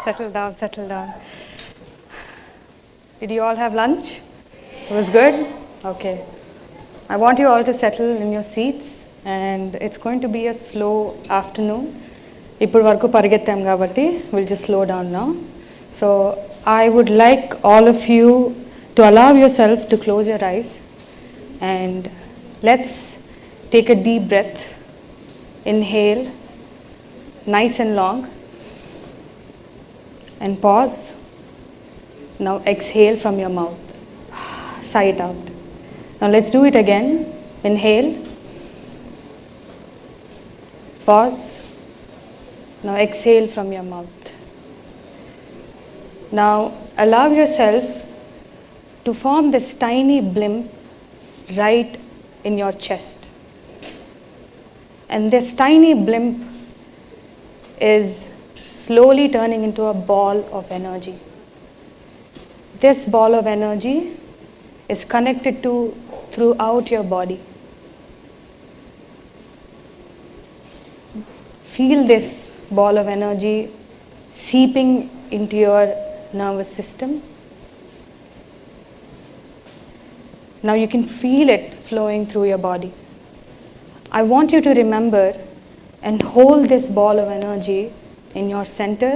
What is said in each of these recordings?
Settle down, settle down. Did you all have lunch? It was good? Okay. I want you all to settle in your seats, and it's going to be a slow afternoon. ఇప్పుడు వరకు పరిగెత్తాం కాబట్టి we'll just slow down now. So I would like all of you to allow yourself to close your eyes, and let's take a deep breath. Inhale, nice and long, and pause. Now exhale from your mouth. Sigh it out. Now let's do it again. Inhale, pause. Now exhale from your mouth. Now allow yourself to form this tiny blimp right in your chest. And this tiny blimp is slowly turning into a ball of energy. This ball of energy is connected to throughout your body. Feel this ball of energy seeping into your nervous system. Now you can feel it flowing through your body. I want you to remember and hold this ball of energy in your center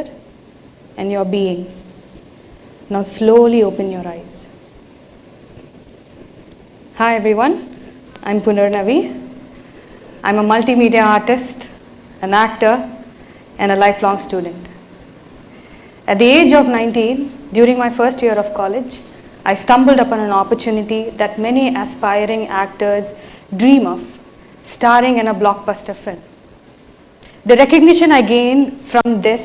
and your being. Now slowly open your eyes. Hi everyone, I'm Punarnavi. I'm a multimedia artist, an actor, and a lifelong student. At the age of 19, during my first year of college, I stumbled upon an opportunity that many aspiring actors dream of, starring in a blockbuster film. The recognition I gained from this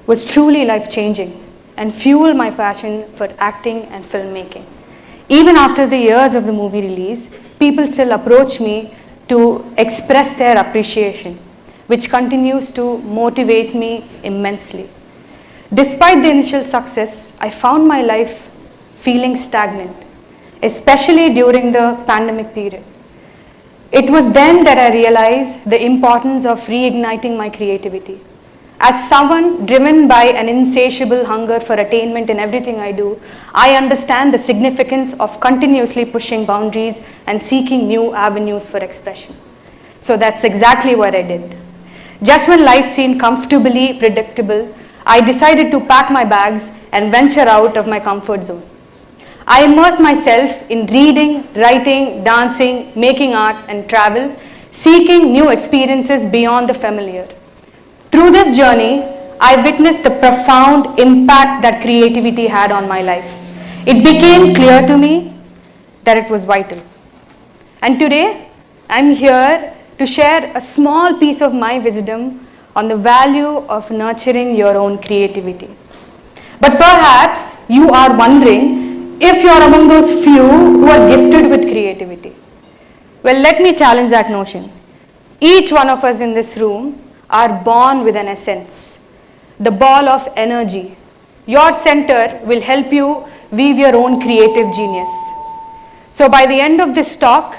was truly life-changing and fueled my passion for acting and filmmaking. Even after the years of the movie release, people still approach me to express their appreciation, which continues to motivate me immensely. Despite the initial success, I found my life feeling stagnant, especially during the pandemic period. It was then that I realized the importance of reigniting my creativity. As someone driven by an insatiable hunger for attainment in everything I do, I understand the significance of continuously pushing boundaries and seeking new avenues for expression. So that's exactly what I did. Just when life seemed comfortably predictable, I decided to pack my bags and venture out of my comfort zone. I immersed myself in reading, writing, dancing, making art, and travel, seeking new experiences beyond the familiar. Through this journey, I witnessed the profound impact that creativity had on my life. It became clear to me that it was vital. And today, I'm here to share a small piece of my wisdom on the value of nurturing your own creativity. But perhaps you are wondering if you are among those few who are gifted with creativity. Well, let me challenge that notion. Each one of us in this room are born with an essence, the ball of energy. Your center will help you weave your own creative genius. So by the end of this talk,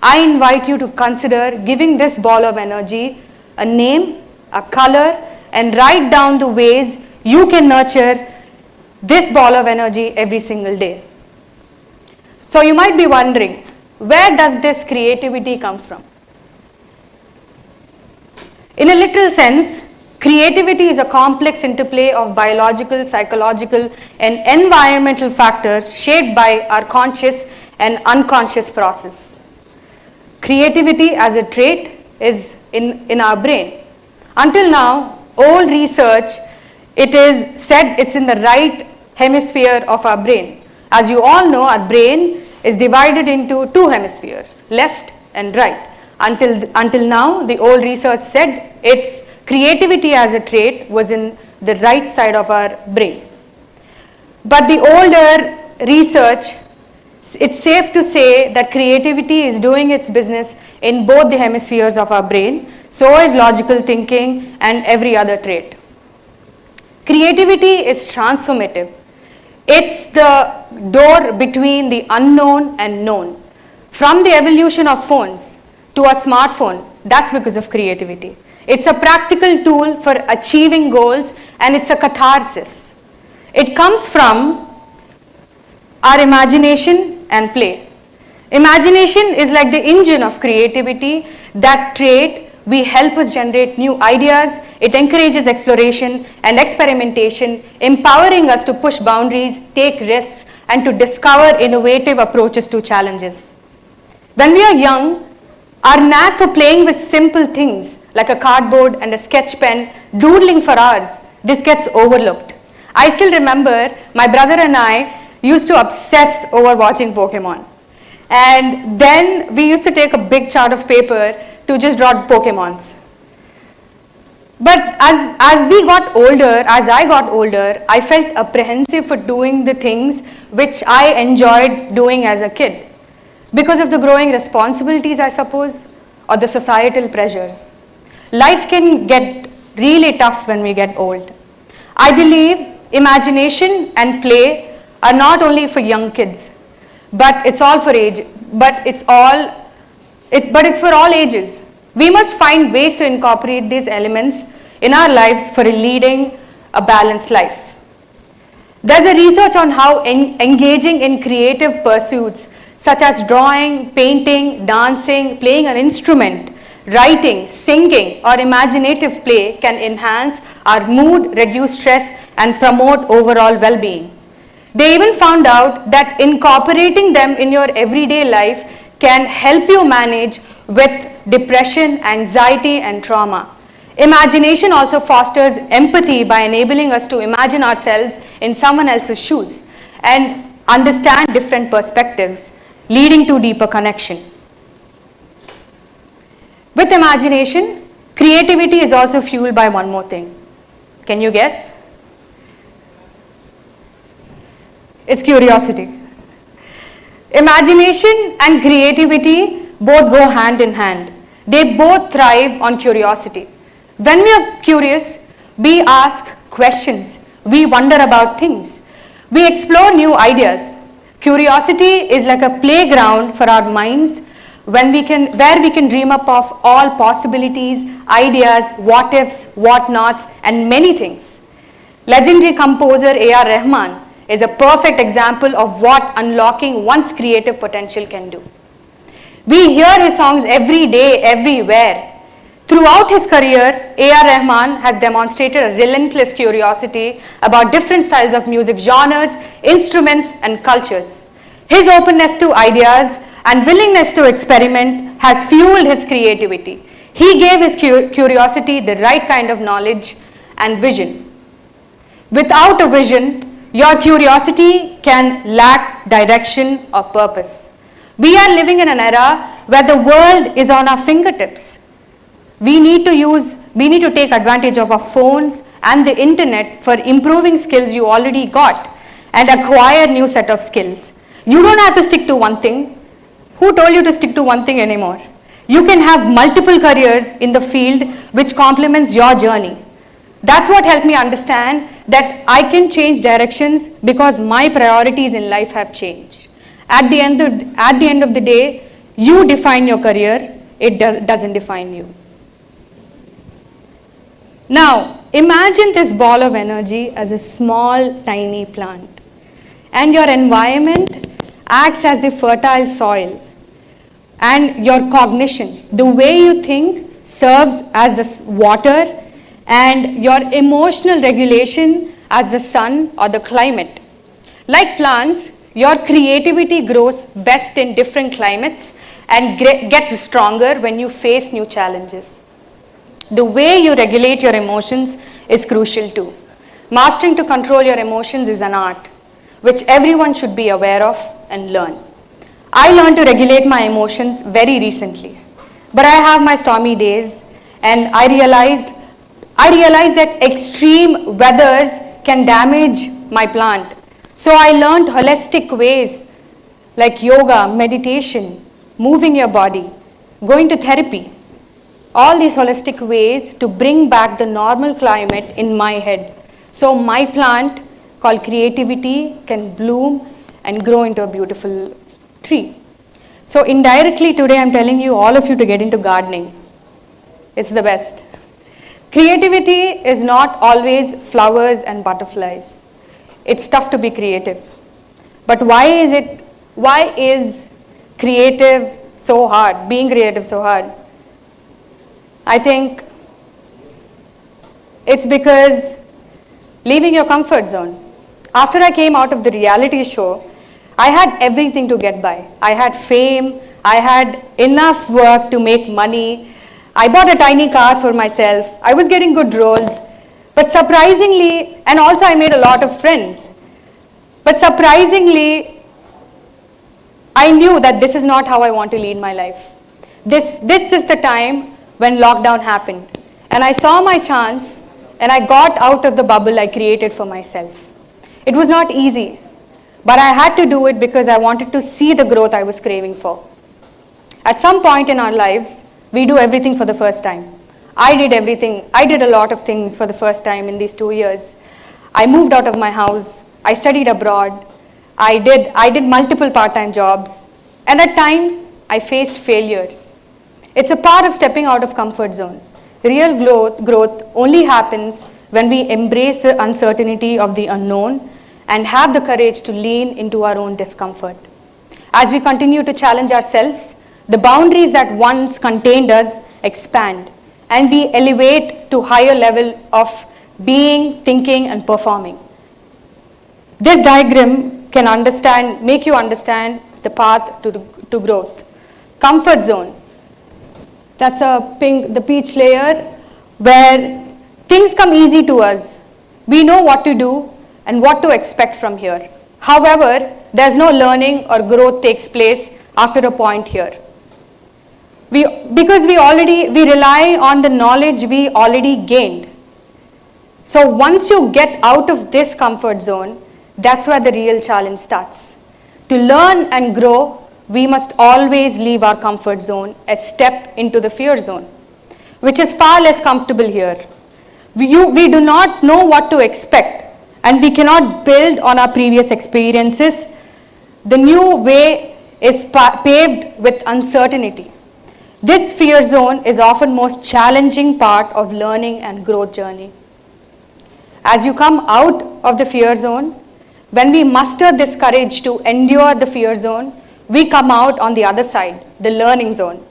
I invite you to consider giving this ball of energy a name, a color, and write down the ways you can nurture this ball of energy every single day. So you might be wondering, where does this creativity come from? In a literal sense, creativity is a complex interplay of biological, psychological, and environmental factors shaped by our conscious and unconscious process. Creativity as a trait is in our brain. Until now, old research, it is said it's in the right hemisphere of our brain. As you all know, our brain is divided into two hemispheres, left and right. Until now, the old research said its creativity as a trait was in the right side of our brain. But the older research, it's safe to say that creativity is doing its business in both the hemispheres of our brain. So is logical thinking and every other trait. Creativity is transformative. It's the door between the unknown and known. From the evolution of phones to a smartphone, that's because of creativity. It's a practical tool for achieving goals and it's a catharsis. It comes from our imagination and play. Imagination is like the engine of creativity. That trait will help us generate new ideas. It encourages exploration and experimentation, empowering us to push boundaries, take risks, and to discover innovative approaches to challenges. When we are young, our knack for playing with simple things like a cardboard and a sketch pen, doodling for hours, this gets overlooked. I still remember my brother and I used to obsess over watching Pokemon. And then we used to take a big chart of paper to just draw Pokemons. But as I got older, I felt apprehensive for doing the things which I enjoyed doing as a kid. Because of the growing responsibilities, I suppose, or the societal pressures. Life can get really tough when we get old. I believe imagination and play are not only for young kids, but it's for all ages. We must find ways to incorporate these elements in our lives for leading a balanced life. There's a research on how engaging in creative pursuits such as drawing, painting, dancing, playing an instrument, writing, singing, or imaginative play can enhance our mood, reduce stress, and promote overall well-being. They even found out that incorporating them in your everyday life can help you manage with depression, anxiety, and trauma. Imagination also fosters empathy by enabling us to imagine ourselves in someone else's shoes and understand different perspectives, leading to deeper connection. With imagination, creativity is also fueled by one more thing. Can you guess? It's curiosity. Imagination and creativity both go hand in hand. They both thrive on curiosity. When we are curious, we ask questions, we wonder about things, we explore new ideas. Curiosity is like a playground for our minds where we can dream up of all possibilities, ideas, what ifs, what nots, and many things. Legendary composer A.R. Rahman is a perfect example of what unlocking one's creative potential can do. We hear his songs every day, everywhere. Throughout his career, A.R. Rahman has demonstrated a relentless curiosity about different styles of music genres, instruments, and cultures. His openness to ideas and willingness to experiment has fueled his creativity. He gave his curiosity the right kind of knowledge and vision. Without a vision, your curiosity can lack direction or purpose. We are living in an era where the world is on our fingertips. We need to take advantage of our phones and the internet for improving skills you already got and acquire new set of skills. You don't have to stick to one thing. Who told you to stick to one thing anymore? You can have multiple careers in the field which complements your journey. That's what helped me understand that I can change directions because my priorities in life have changed. At the end of the day, you define your career, it doesn't define you. Now, imagine this ball of energy as a small, tiny plant. And your environment acts as the fertile soil. And your cognition, the way you think, serves as the water, and your emotional regulation as the sun or the climate. Like plants, your creativity grows best in different climates and gets stronger when you face new challenges. The way you regulate your emotions is crucial too. Mastering to control your emotions is an art, which everyone should be aware of and learn. I learned to regulate my emotions very recently, but I have my stormy days, and I realized that extreme weathers can damage my plant. So I learned holistic ways like yoga, meditation, moving your body, going to therapy. All these holistic ways to bring back the normal climate in my head. So my plant called creativity can bloom and grow into a beautiful tree. So indirectly today I'm telling you, all of you, to get into gardening. It's the best. Creativity is not always flowers and butterflies. It's tough to be creative. But why is creative so hard, being creative so hard? I think it's because leaving your comfort zone. After I came out of the reality show, I had everything to get by. I had fame, I had enough work to make money, I bought a tiny car for myself, I was getting good roles, but surprisingly, and also I made a lot of friends, but surprisingly, I knew that this is not how I want to lead my life. This is the time when lockdown happened, and I saw my chance, and I got out of the bubble I created for myself. It was not easy, but I had to do it because I wanted to see the growth I was craving for. At some point in our lives, we do everything for the first time. I did everything. I did a lot of things for the first time in these 2 years. I moved out of my house. I studied abroad. I did multiple part-time jobs. And at times, I faced failures. It's a part of stepping out of comfort zone. Real growth only happens when we embrace the uncertainty of the unknown and have the courage to lean into our own discomfort. As we continue to challenge ourselves, the boundaries that once contained us expand, and we elevate to higher level of being, thinking, and performing. This diagram can make you understand the path to growth. Comfort zone. That's the peach layer where things come easy to us. We know what to do and what to expect from here. However, there's no learning or growth takes place after a point here. Because we rely on the knowledge we already gained. So once you get out of this comfort zone, that's where the real challenge starts. To learn and grow, we must always leave our comfort zone and step into the fear zone, which is far less comfortable here. We do not know what to expect, and we cannot build on our previous experiences. The new way is paved with uncertainty. This fear zone is often most challenging part of learning and growth journey. As you come out of the fear zone, when we muster this courage to endure the fear zone, we come out on the other side, the learning zone.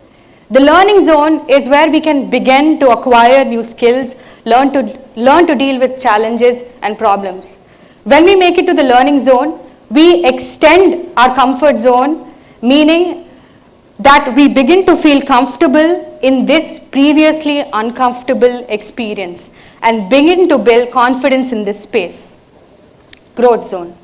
The learning zone is where we can begin to acquire new skills, learn to deal with challenges and problems. When we make it to the learning zone, we extend our comfort zone, meaning that we begin to feel comfortable in this previously uncomfortable experience and begin to build confidence in this space. Growth zone.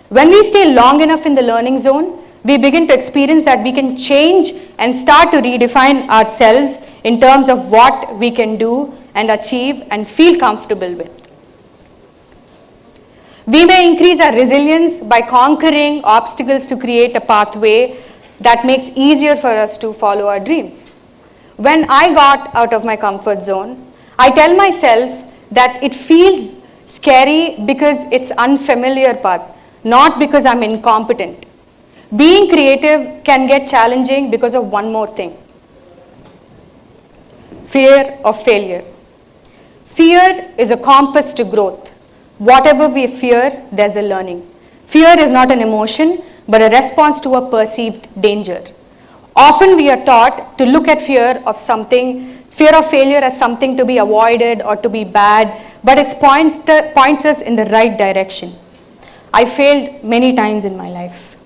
When we stay long enough in the learning zone, we begin to experience that we can change and start to redefine ourselves in terms of what we can do and achieve and feel comfortable with. We may increase our resilience by conquering obstacles to create a pathway that makes it easier for us to follow our dreams. When I got out of my comfort zone, I tell myself that it feels scary because it's unfamiliar path, not because I'm incompetent. Being creative can get challenging because of one more thing. Fear of failure. Fear is a compass to growth. Whatever we fear, there's a learning. Fear is not an emotion, but a response to a perceived danger. Often we are taught to look at fear of failure as something to be avoided or to be bad, but it points us in the right direction. I failed many times in my life.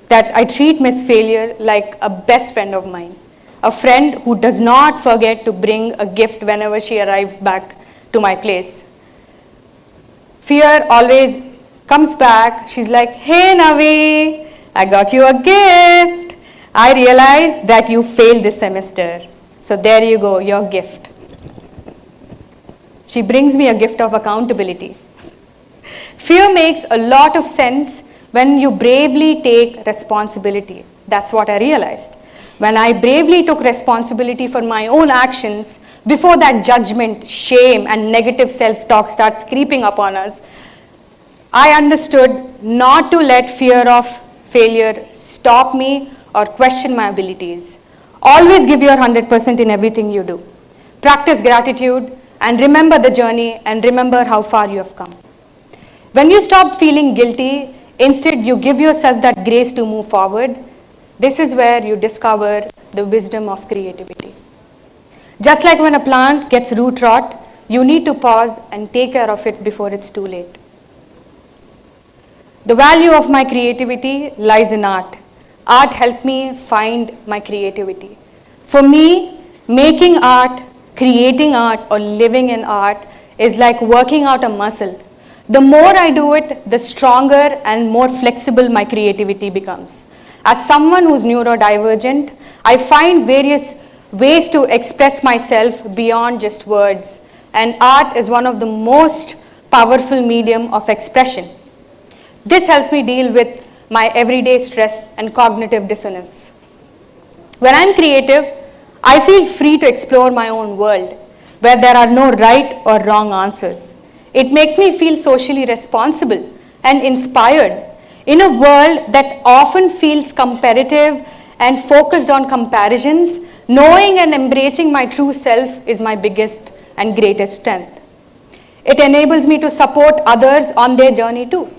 That I treat Miss Failure like a best friend of mine, a friend who does not forget to bring a gift whenever she arrives back to my place. Fear always comes back, she's like, "Hey Navi, I got you a gift. I realized that you failed this semester. So there you go, your gift." She brings me a gift of accountability. Fear makes a lot of sense when you bravely take responsibility. That's what I realized. When I bravely took responsibility for my own actions, before that judgment, shame, and negative self-talk starts creeping upon us, I understood not to let fear of failure stop me or question my abilities. Always give your 100% in everything you do. practice gratitude, and remember the journey and remember how far you have come. When you stop feeling guilty, instead you give yourself that grace to move forward. This is where you discover the wisdom of creativity. Just like when a plant gets root rot, you need to pause and take care of it before it's too late. The value of my creativity lies in art. Art helped me find my creativity. For me, making art, creating art, or living in art is like working out a muscle. The more I do it, the stronger and more flexible my creativity becomes. As someone who's neurodivergent, I find various ways to express myself beyond just words, and art is one of the most powerful medium of expression. This helps me deal with my everyday stress and cognitive dissonance. When I'm creative, I feel free to explore my own world, where there are no right or wrong answers. It makes me feel socially responsible and inspired in a world that often feels competitive and focused on comparisons. Knowing and embracing my true self is my biggest and greatest strength. It enables me to support others on their journey too.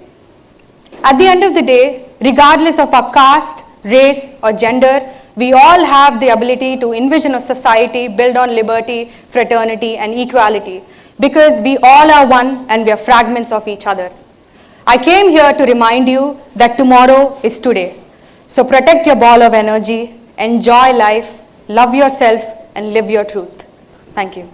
At the end of the day, regardless of our caste, race, or gender, we all have the ability to envision a society built on liberty, fraternity, and equality, because we all are one and we are fragments of each other. I came here to remind you that tomorrow is today. So protect your ball of energy, enjoy life, love yourself, and live your truth. Thank you.